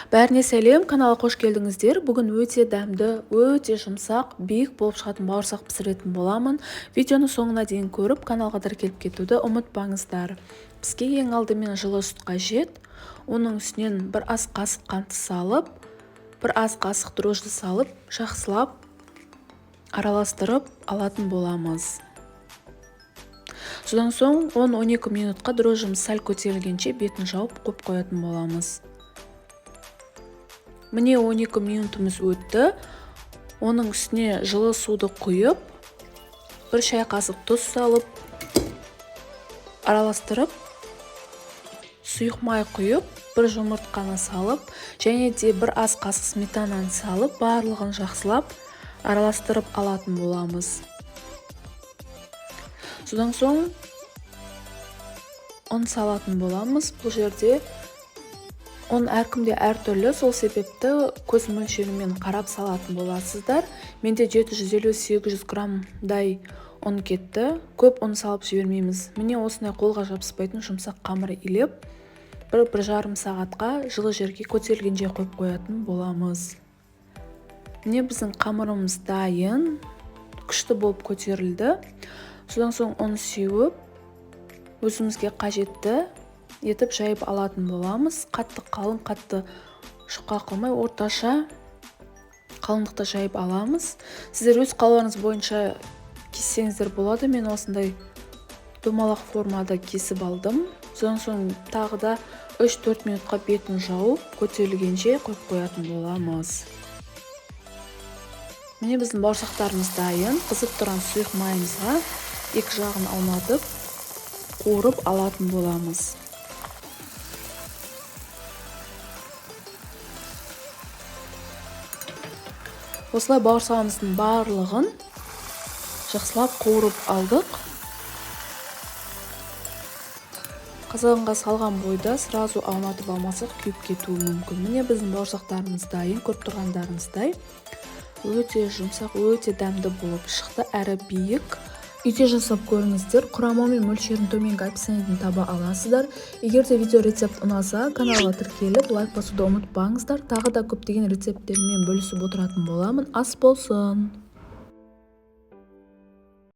Бәріне сәлем, каналға қош келдіңіздер. Бүгін өте дәмді, өте жұмсақ, биік болып шығатын бауырсақ пісіретін боламын. Видеоны соңына дейін көріп, каналға тіркеліп кетуді ұмытпаңыздар. Бізге ең алдымен жылы сүт қажет. Оның үстінен бір ас қасық қант салып, бір ас қасық дрожжи салып, жақсылап араластырып алатын боламыз. Содан соң 10-12 минутқа дрожжимыз сәл көтерілгенше бетін жауып қойып қоятын боламыз. Міне 12 минутымыз өтті. Оның үстіне жылы суды құйып, бір шай қасық тұз салып, араластырып, сұйық май құйып, бір жұмыртқаны салып, және де бір ас қасық сметананы салып, барлығын жақсылап араластырып алатын боламыз. Содан соң ұн салатын боламыз. Бұл жерде ұн әркімде әртүрлі, сол себепті көз мөлшерімен қарап салатын боласыздар. Менде 750-800 граммдай ұн кетті. Көп ұн салып жібермейміз. Міне осындай қолға жабыспайтын жұмсақ қамыр илеп, бір жарым сағатқа жылы жерге көтерілгенше қойып қоятын боламыз. Міне біздің қамырымыз дайын, күшті болып көтерілді. Содан соң ұн сеуіп, өзімізге қажетті етіп жайып алатын боламыз. Қатты қалың, қатты жұқа қылмай, орташа қалыңдықта жайып аламыз. Сіздер өз қалауыңыз бойынша кессеңіздер болады. Мен осындай домалақ формада кесіп алдым. Содан соң тағы да 3-4 минутқа бетін жауып, көтерілгенше қойып қоятын боламыз. Міне біздің бауырсақтарымыз дайын. Қызып тұрған сұйық майымызға екі жағын аунатып, қуырып алатын боламыз. Осылай бауырсағымыздың барлығын жақсылап қуырып алдық. Қазанға салған бойда сразу аунатып алмасақ күйіп кетуі мүмкін. Міне біздің бауырсақтарымыз дайын, көріп тұрғандарыңыздай. Өте жұмсақ, өте дәмді болып шықты, әрі биік. Үйде жасап көріңіздер. Құрамы мен мөлшерін төменгі описаниеден таба аласыздар. Егер де видео рецепт ұнаса, каналға тіркеліп, лайк басуды ұмытпаңыздар. Тағы да көптеген рецепттермен бөлісіп отыратын боламын. Ас болсын!